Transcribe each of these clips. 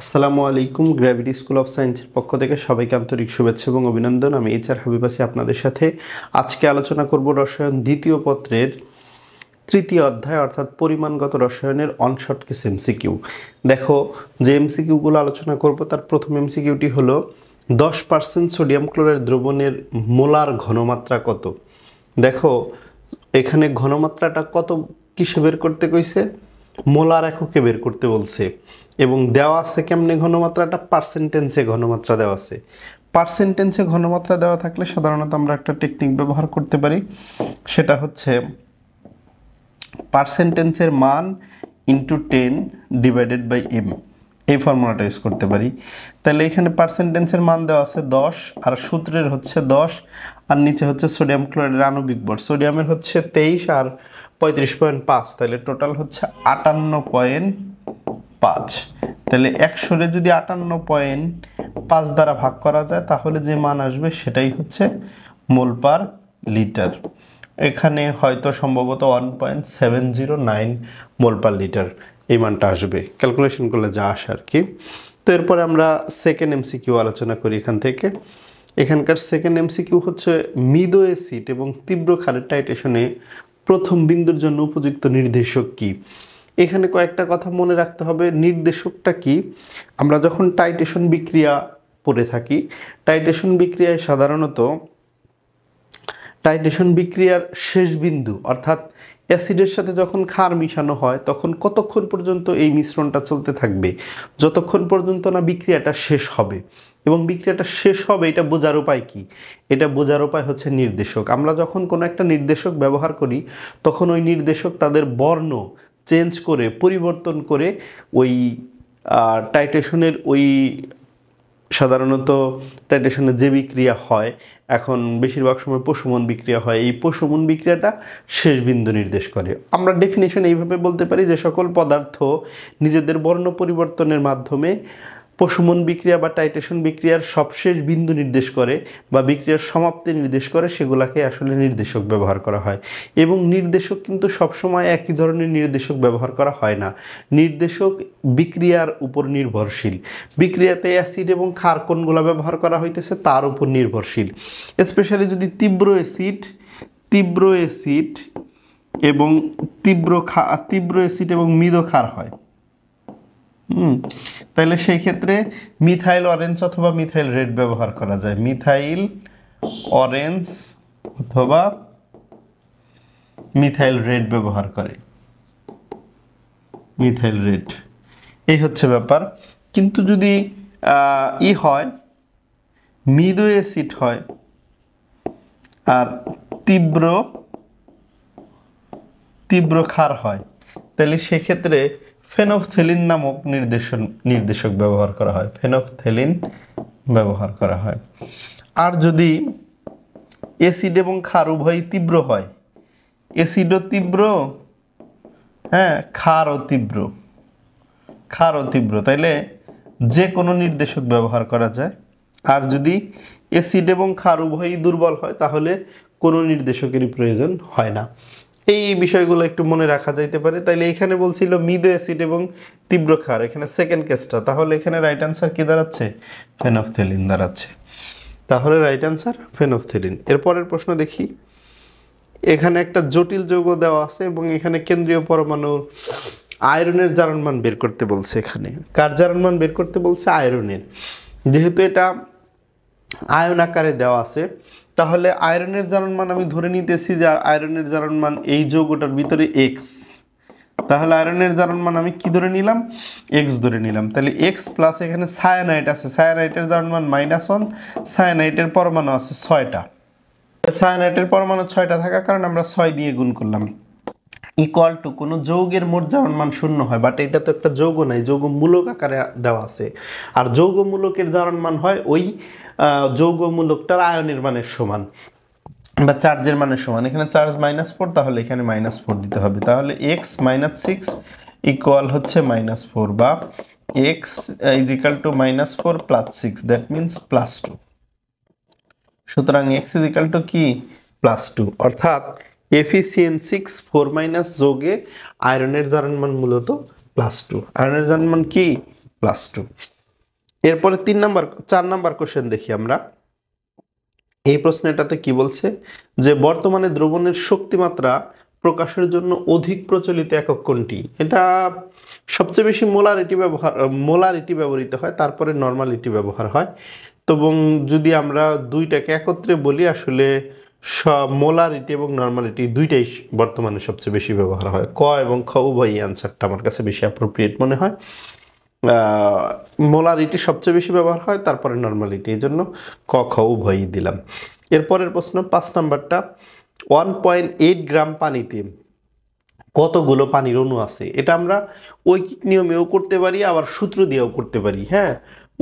আসসালামু আলাইকুম। Gravity school of সায়েন্সের পক্ষ থেকে সবাইকে আন্তরিক শুভেচ্ছা এবং অভিনন্দন। আমি এইচআর হাবিব আছি আপনাদের সাথে। আজকে আলোচনা করব রসায়ন দ্বিতীয় পত্রের তৃতীয় অধ্যায় অর্থাৎ পরিমাণগত রসায়নের অনশর্ট কেস এমসিকিউ। দেখো, যে এমসিকিউগুলো আলোচনা করব তার প্রথম এমসিকিউটি হলো 10% সোডিয়াম ক্লোরাইড দ্রবণের মোলার ঘনমাত্রা কত। দেখো, এখানে ঘনমাত্রাটা কত কিসে বের করতে কইছে, মোলার এককে বের করতে বলছে এবং দেওয়া আছে কেমনে ঘনমাত্রাটা, পার্সেন্টেন্সে ঘনমাত্রা দেওয়া আছে। পার্সেন্টেন্সে ঘনমাত্রা দেওয়া থাকলে সাধারণত আমরা একটা টেকনিক ব্যবহার করতে পারি, সেটা হচ্ছে পার্সেন্টেন্সের মান ইন্টু 10 ডিভাইডেড বাই এম, এই ফর্মুলাটা ইউজ করতে পারি। তাহলে এখানে পার্সেন্টেন্সের মান দেওয়া আছে 10 আর সূত্রের হচ্ছে 10 আর নিচে হচ্ছে সোডিয়াম ক্লোরাইডের আণবিক ভর, সোডিয়ামের হচ্ছে 23 আর 35.5, তাহলে টোটাল হচ্ছে 58.5। তাহলে 100 যদি 58.5 দ্বারা ভাগ করা যায় তাহলে যে মান আসবে সেটাই হচ্ছে মোল পার লিটার। এখানে হয়তো সম্ভবত 1.709 মোল পার লিটার এই মানটা আসবে, ক্যালকুলেশন করলে যা আসে আর কি। তো এরপরে আমরা সেকেন্ড এমসিকিউ আলোচনা করি এখান থেকে। এখানকার সেকেন্ড এমসিকিউ হচ্ছে মৃদু অ্যাসিড এবং তীব্র ক্ষারের টাইট্রেশনে প্রথম বিন্দুর জন্য উপযুক্ত নির্দেশক কি। এখানে কয়েকটা কথা মনে রাখতে হবে। নির্দেশকটা কি, আমরা যখন টাইট্রেশন বিক্রিয়া পড়ে থাকি, টাইট্রেশন বিক্রিয়ায় সাধারণত টাইট্রেশন বিক্রিয়ার শেষ বিন্দু অর্থাৎ অ্যাসিডের সাথে যখন ক্ষার মিশানো হয় তখন কতক্ষণ পর্যন্ত এই মিশ্রণটা চলতে থাকবে, যতক্ষণ পর্যন্ত না বিক্রিয়াটা শেষ হবে। এবং বিক্রিয়াটা শেষ হবে এটা বোঝার উপায় কি, এটা বোঝার উপায় হচ্ছে নির্দেশক। আমরা যখন কোনো একটা নির্দেশক ব্যবহার করি তখন ওই নির্দেশক তাদের বর্ণ চেঞ্জ করে পরিবর্তন করে ওই টাইট্রেশনের ওই সাধারণত টাইট্রেশনের যে বিক্রিয়া হয়, এখন বেশিরভাগ সময় প্রশমন বিক্রিয়া হয়, এই প্রশমন বিক্রিয়াটা শেষ বিন্দু নির্দেশ করে। আমরা ডেফিনেশন এইভাবে বলতে পারি যে সকল পদার্থ নিজেদের বর্ণ পরিবর্তনের মাধ্যমে প্রশমন বিক্রিয়া বা টাইট্রেশন বিক্রিয়ার সবশেষ বিন্দু নির্দেশ করে বা বিক্রিয়ার সমাপ্তি নির্দেশ করে, সেগুলাকে আসলে নির্দেশক ব্যবহার করা হয়। এবং নির্দেশক কিন্তু সবসময় একই ধরনের নির্দেশক ব্যবহার করা হয় না, নির্দেশক বিক্রিয়ার উপর নির্ভরশীল। বিক্রিয়াতে অ্যাসিড এবং ক্ষার কোনগুলো ব্যবহার করা হইতেছে তার উপর নির্ভরশীল। স্পেশালি যদি তীব্র অ্যাসিড এবং তীব্র অ্যাসিড এবং মৃদু ক্ষার হয়, তাহলে সেই ক্ষেত্রে মিথাইল অরেঞ্জ অথবা মিথাইল রেড ব্যবহার করা যায়। মিথাইল অরেঞ্জ অথবা মিথাইল রেড ব্যবহার করে, মিথাইল রেড, এই হচ্ছে ব্যাপার। কিন্তু যদি হয় মৃদু অ্যাসিড হয় আর তীব্র ক্ষার হয়, তাহলে সেক্ষেত্রে ফেনফথেলিন নামক নির্দেশক ব্যবহার করা হয়, ফেনফথেলিন ব্যবহার করা হয়। আর যদি অ্যাসিড এবং ক্ষার উভয়ই তীব্র হয়, অ্যাসিডও তীব্র, ক্ষারও তীব্র, তাইলে যে কোনো নির্দেশক ব্যবহার করা যায়। আর যদি অ্যাসিড এবং ক্ষার উভয়ই দুর্বল হয় তাহলে কোনো নির্দেশকেরই প্রয়োজন হয় না। এই বিষয়গুলো একটু মনে রাখা যাইতে পারে। তাইলে এখানে বলছিল মৃদু অ্যাসিড এবং তীব্র ক্ষার, এখানে সেকেন্ড কেসটা, তাহলে এখানে রাইট আনসার কি দাঁড়াচ্ছে, ফেনফথেলিন দাঁড়াচ্ছে। তাহলে রাইট আনসার ফেনফথেলিন। এরপরের প্রশ্ন দেখি। এখানে একটা জটিল যৌগ দেওয়া আছে এবং এখানে কেন্দ্রীয় পরমাণু আয়রনের জারণ মান বের করতে বলছে। এখানে কার জারণ মান বের করতে বলছে, আয়রনের। যেহেতু এটা আয়ন আকারে দেওয়া আছে তাহলে আয়রনের জারণ মান আমি ধরে নিতেছি যে আয়রনের জারণ মান এই যৌগটার ভিতরে এক্স, তাহলে আয়রনের জারণ মান আমি কি ধরে নিলাম, এক্স ধরে নিলাম। তাহলে এক্স প্লাস এখানে সায়ানাইট আছে, সায়ানাইটের জারণ মান -1, সায়ানাইটের পরমাণু আছে 6টা, সায়ানাইটের পরমাণু 6টা থাকার কারণে আমরা 6 দিয়ে গুণ করলাম, ইকুয়াল টু কোনো যৌগের মোট জারণ মান 0 হয়। বাট এটা তো একটা যৌগ নাই, যৌগ মূলক আকারে দেওয়া আছে, আর যৌগ মূলকের জারণ মান হয় ওই যৌগ মূলকটার আয়নের মানের সমান বা চার্জের মানের সমান। এখানে চার্জ -4, তাহলে এখানে -4 দিতে হবে। তাহলে x -6 ইকুয়াল হচ্ছে -4 বা x equal to -4 + 6, that means +2। সুতরাং x ইকুয়াল টু কি, +2, অর্থাৎ Fe6 4- যৌগে আয়রনের জারণ মান মূলত +2, আয়রনের জারণ মান কি +2। এরপরে 4 নাম্বার কোশ্চেন দেখি আমরা। এই প্রশ্নটাতে কি বলছে যে বর্তমানে দ্রবণের শক্তিমাত্রা প্রকাশের জন্য অধিক প্রচলিত একক কোনটি? এটা সবচেয়ে বেশি মোলারিটি ব্যবহৃত হয়, তারপরে নর্মালিটি ব্যবহার হয়। এবং যদি আমরা দুইটাকে একত্রে বলি, আসলে মোলারিটি এবং নর্মালিটি দুইটাই বর্তমানে সবচেয়ে বেশি ব্যবহার হয়। ক এবং খ উভয়ই অ্যান্সারটা আমার কাছে বেশি অ্যাপ্রোপ্রিয়েট মনে হয়। মোলারিটি সবচেয়ে বেশি ব্যবহার হয়, তারপরে নর্মালিটি, এই জন্য ক খ উভয়ই দিলাম। এরপরের প্রশ্ন 5 নাম্বারটা, 1.8 গ্রাম পানিতে কতগুলো পানির অণু আছে? এটা আমরা ঐকিক নিয়মেও করতে পারি, আবার সূত্র দিয়েও করতে পারি। হ্যাঁ,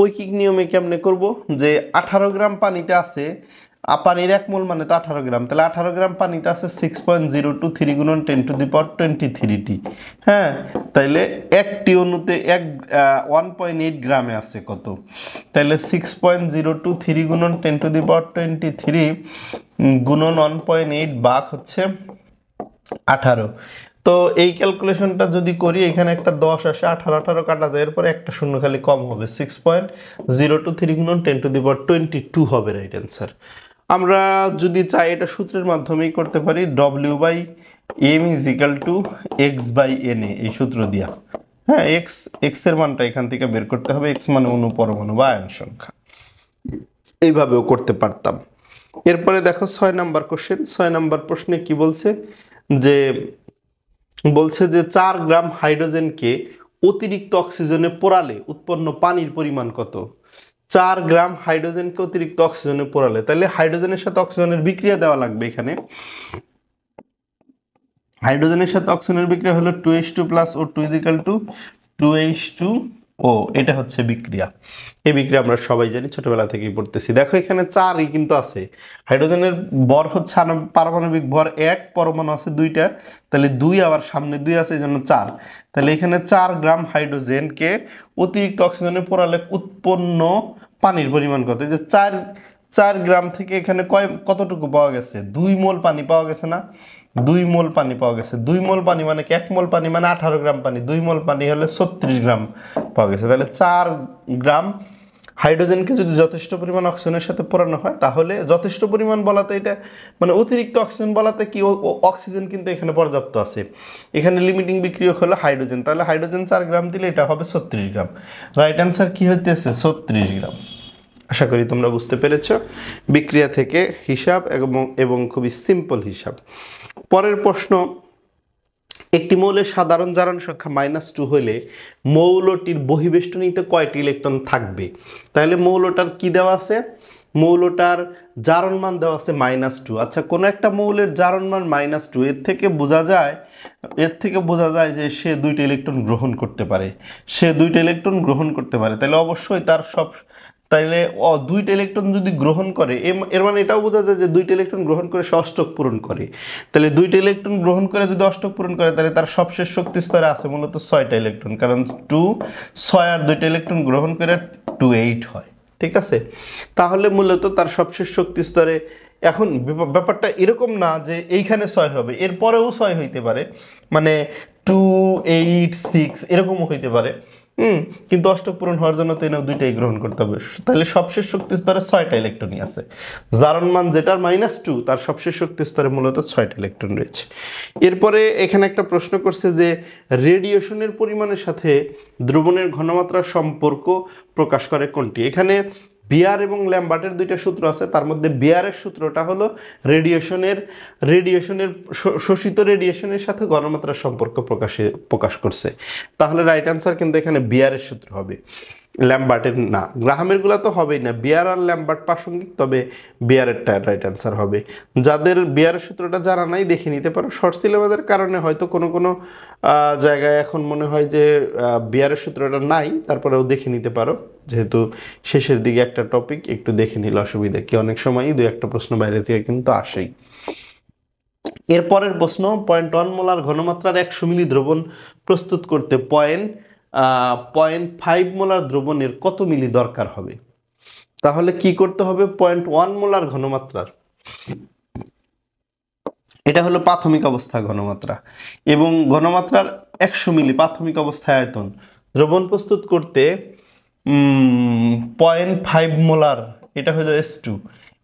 ঐকিক নিয়মে কেমনে করব, যে 18 গ্রাম পানিতে আছে, পানির 1 মোল মানে তো 18 গ্রাম, তাহলে 18 গ্রাম পানিতে আছে 6.023 গুণন 10⁻23t। হ্যাঁ, তাইলে একটি অণুতে 1.8 গ্রামে আছে কত? তাইলে 6.023 গুণন 10⁻23 গুণন 1.8 ভাগ হচ্ছে 18। তো এই ক্যালকুলেশনটা যদি করি, এখানে একটা 10 আসে, 18 কাটা যায়, এরপরে একটা শূন্য খালি কম হবে, 6.023 গুণন 10⁻22 হবে রাইট অ্যান্সার। আমরা যদি চাই এটা সূত্রের মাধ্যমেই করতে পারি, W/m = x/na, এই সূত্র দিয়া। হ্যাঁ, x এর মানটা এখান থেকে বের করতে হবে, x মানে অণু, পরমাণু বা আয়ন সংখ্যা, এইভাবেও করতে পারতাম। এরপরে দেখো 6 নাম্বার কোশ্চেন। 6 নাম্বার প্রশ্নে কি বলছে, যে 4 গ্রাম হাইড্রোজেনকে অতিরিক্ত অক্সিজেনে পোড়ালে উৎপন্ন পানির পরিমাণ কত? 4 গ্রাম হাইড্রোজেনকে অতিরিক্ত অক্সিজেনে পোড়ালে, তাহলে হাইড্রোজেনের সাথে অক্সিজেনের বিক্রিয়া দেওয়া লাগবে। এখানে হাইড্রোজেনের সাথে অক্সিজেনের বিক্রিয়া হলো 2H2 + O2 = 2H2O, এটা হচ্ছে বিক্রিয়া। এই বিক্রিয়া আমরা সবাই জানি, ছোটবেলা থেকেই পড়তেছি। দেখো এখানে 4ই কিন্তু আছে, হাইড্রোজেনের ভর হচ্ছে পারমাণবিক ভর 1, পরমাণু আছে 2টা, তাহলে 2 আবার সামনে 2 আছে, এই জন্য 4। তাহলে এখানে 4 গ্রাম হাইড্রোজেনকে অতিরিক্ত অক্সিজেনে পোড়ালে উৎপন্ন পানির পরিমাণ কত? যে 4 গ্রাম থেকে এখানে কতটুকু পাওয়া গেছে? 2 মোল পানি পাওয়া গেছে না? 2 মোল পানি পাওয়া গেছে। 2 মোল পানি মানে কি? 1 মোল পানি মানে 18 গ্রাম পানি, 2 মোল পানি হলে 36 গ্রাম পাওয়া গেছে। তাহলে 4 গ্রাম হাইড্রোজেনকে যদি যথেষ্ট পরিমাণ অক্সিজেনের সাথে পোড়ানো হয়, তাহলে যথেষ্ট পরিমাণ বলাতে এটা মানে অতিরিক্ত অক্সিজেন বলাতে কি, অক্সিজেন কিন্তু এখানে পর্যাপ্ত আছে। এখানে লিমিটিং বিক্রিয়ক হলো হাইড্রোজেন, তাহলে হাইড্রোজেন 4 গ্রাম দিলে এটা হবে 36 গ্রাম। রাইট অ্যান্সার কি হইতেছে? 36 গ্রাম। আশা করি তোমরা বুঝতে পেরেছ বিক্রিয়া থেকে হিসাব, এবং খুবই সিম্পল হিসাব। পরের প্রশ্ন, একটি মৌলের সাধারণ জারণ সংখ্যা -2 হলে মৌলটির বহিঃবেষ্টনীতে কয়টি ইলেকট্রন থাকবে? তাহলে মৌলটার কি দেওয়া আছে? মৌলটার জারণ মান দেওয়া আছে -2। আচ্ছা, কোনো একটা মৌলের জারণ মান -2, এর থেকে বোঝা যায় যে সে 2টা ইলেকট্রন গ্রহণ করতে পারে। তাহলে অবশ্যই তাইলে 2টা ইলেকট্রন যদি গ্রহণ করে, এর মানে এটাও বোঝা যায় যে 2টা ইলেকট্রন গ্রহণ করে সে অষ্টক পূরণ করে। তাহলে 2টা ইলেকট্রন গ্রহণ করে যদি অষ্টক পূরণ করে, তাহলে তার সবশেষ শক্তি স্তরে আছে মূলত 6টা ইলেকট্রন, কারণ 6 আর 2টা ইলেকট্রন গ্রহণ করে 28 হয়। ঠিক আছে, তাহলে মূলত তার সবশেষ শক্তি স্তরে, এখন ব্যাপারটা এরকম না যে এইখানে 6 হবে, এরপরেও 6 হইতে পারে, মানে 2, 8, 6 এরকমও হইতে পারে। কিন্তু অষ্টক পূরণ হওয়ার জন্য তো এনাও 2টাই গ্রহণ করতে হবে। তাহলে সবশেষ শক্তি স্তরে 6টা ইলেকট্রনই আছে। জারণ মান যেটার -2, তার সবশেষ শক্তি স্তরে মূলত 6টা ইলেকট্রন রয়েছে। এরপরে এখানে একটা প্রশ্ন করছে যে রেডিয়েশনের পরিমাণের সাথে দ্রবণের ঘনমাত্রার সম্পর্ক প্রকাশ করে কোনটি? এখানে বিয়ার এবং ল্যাম্বার্টের 2টা সূত্র আছে, তার মধ্যে বিয়ারের সূত্রটা হলো রেডিয়েশনের শোষিত রেডিয়েশনের সাথে ঘনমাত্রার সম্পর্ক প্রকাশ করছে। তাহলে রাইট অ্যান্সার কিন্তু এখানে বিয়ারের সূত্র হবে, ল্যাম্বার্টের না। গ্রাহামের গুলা তো হবেই না, বিয়ার আর ল্যাম্বার্ট প্রাসঙ্গিক, তবে বিয়ারেরটা রাইট অ্যান্সার হবে। যাদের বিয়ারের সূত্রটা জানা নাই দেখে নিতে পারো, শর্ট সিলেবাসের কারণে হয়তো কোনো জায়গায় এখন মনে হয় যে বিয়ারের সূত্রটা নাই, তারপরেও দেখে নিতে পারো, যেহেতু শেষের দিকে একটা টপিক একটু দেখে নিলে অসুবিধা কি, অনেক সময়ই 2-1টা প্রশ্ন বাইরে থেকে কিন্তু আসেই। এরপরের প্রশ্ন, 0.1 মোলার ঘনমাত্রার 100 মিলি দ্রবণ প্রস্তুত করতে 0.5 মোলার দ্রবণের কত মিলি দরকার হবে? তাহলে কি করতে হবে? 0.1 মোলার ঘনমাত্রার, এটা হলো প্রাথমিক অবস্থা ঘনমাত্রা, এবং ঘনমাত্রার 100 মিলি প্রাথমিক অবস্থায় আয়তন, দ্রবণ প্রস্তুত করতে 0.5 মোলার, এটা হলো S2,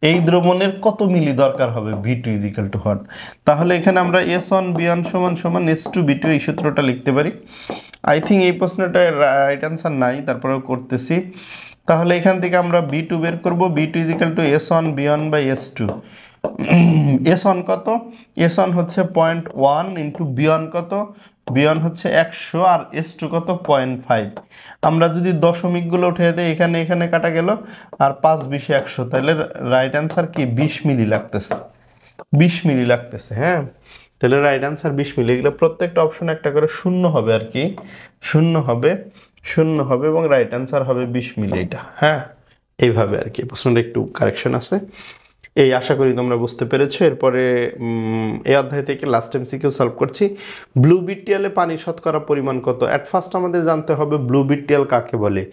এই দ্রবণের কত মিলি দরকার হবে V2 = 1। তাহলে এখানে আমরা S1 B1 = S2 B2 এই সূত্রটা লিখতে পারি। আই থিঙ্ক এই প্রশ্নটা রাইট অ্যান্সার নাই, তারপরেও করতেছি। তাহলে এখান থেকে আমরা B2 বের করব, B2 = S1 B1 by S2। S1 কত? S1 হচ্ছে 0.1 ইন্টু B1 কত? B1 হচ্ছে 100 আর S2 কত? 0.5। আমরা যদি দশমিকগুলো উঠে দিই, এখানে এখানে কাটা গেল, আর 5 20 100, তাহলে রাইট অ্যান্সার কি 20 মিলি লাগতেছে, 20 মিলি লাগতেছে। হ্যাঁ, তাহলে রাইট অ্যান্সার 20 মিলি। এগুলো প্রত্যেকটা অপশন একটা করে শূন্য হবে আর কি, শূন্য হবে, শূন্য হবে এবং রাইট অ্যান্সার হবে 20 মিলি এটা। হ্যাঁ, এইভাবে আর কি, প্রশ্নটা একটু কারেকশন আছে। এই আশা করি তোমরা বুঝতে পেরেছো। এরপরে এই অধ্যায় থেকে লাস্ট এমসিকিউ সলভ করছি। ব্লু বিট্রিয়ালে পানি শতকরা পরিমাণ কত? অ্যাট ফার্স্ট আমাদের জানতে হবে ব্লু বিট্রিয়াল কাকে বলে।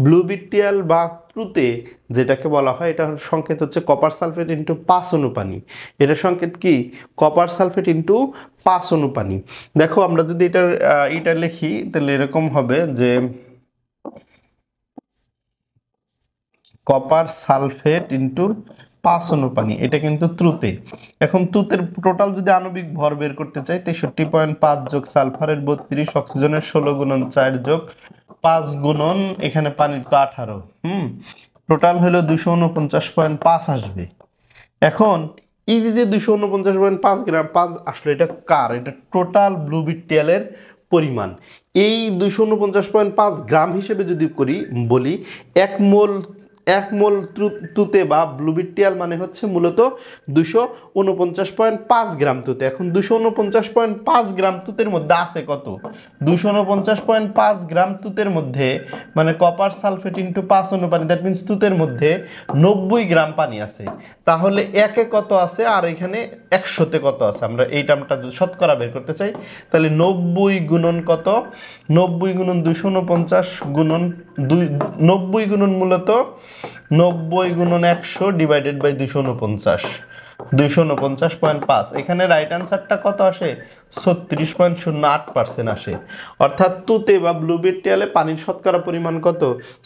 ব্লু বিট্রিয়াল বা ত্রুতে যেটাকে বলা হয়, এটার সংকেত হচ্ছে কপার সালফেট ইন্টু 5 অণু পানি। এটার সংকেত কি? কপার সালফেট ইন্টু 5 অণু পানি। দেখো আমরা যদি এটা লিখি তাহলে এরকম হবে যে কপার সালফেট ইন্টু 5 অণু পানি, এটা কিন্তু ত্রুতে। এখন ত্রুতের টোটাল যদি আণবিক ভর বের করতে চাই, 63.5 যোগ সালফারের 32, অক্সিজেনের 16 গুণন 4 যোগ 5 গুণন এখানে পানির তো 18, টোটাল হলো 249.5 আসবে। এখন এই যে 249.5 গ্রাম 5 আসলো, এটা কার? এটা টোটাল ব্লু বিট্রিয়ালের পরিমাণ। এই 249.5 গ্রাম হিসেবে যদি বলি, এক মোল তুতে বা ব্লু বিট্রিয়াল মানে হচ্ছে মূলত 249.5 গ্রাম তুতে। এখন 249.5 গ্রাম তুতের মধ্যে আছে কত? 249.5 গ্রাম তুতের মধ্যে মানে কপার সালফেট ইন্টু 5 অণু পানি, দ্যাট মিনস তুতের মধ্যে 90 গ্রাম পানি আছে। তাহলে একে কত আছে আর এখানে 100তে কত আছে? আমরা এই টার্মটা শতকরা বের করতে চাই, তাহলে 90 গুণন কত? 90 গুণন 249 গুণন 90 গুণন মূলত 90 গুণন 100 ডিভাইডেড বাই 249, 249.5। এখানে রাইট অ্যান্সারটা কত আসে? 36.08% আসে। অর্থাৎ তুতে বা ব্লু বিট্রিয়ালে পানির শতকরা পরিমাণ কত?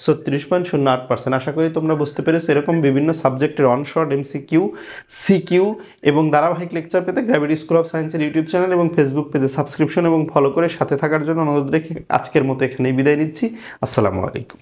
36.08%। আশা করি তোমরা বুঝতে পেরেছো। এরকম বিভিন্ন সাবজেক্টের অনশর্ট এমসিকিউ, সিকিউ এবং ধারাবাহিক লেকচার পেতে গ্র্যাভিটি স্কুল অফ সায়েন্সের ইউটিউব চ্যানেল এবং ফেসবুক পেজে সাবস্ক্রিপশন এবং ফলো করে সাথে থাকার জন্য অনুরোধ রেখে আজকের মতো এখানেই বিদায় নিচ্ছি। আসসালামু আলাইকুম।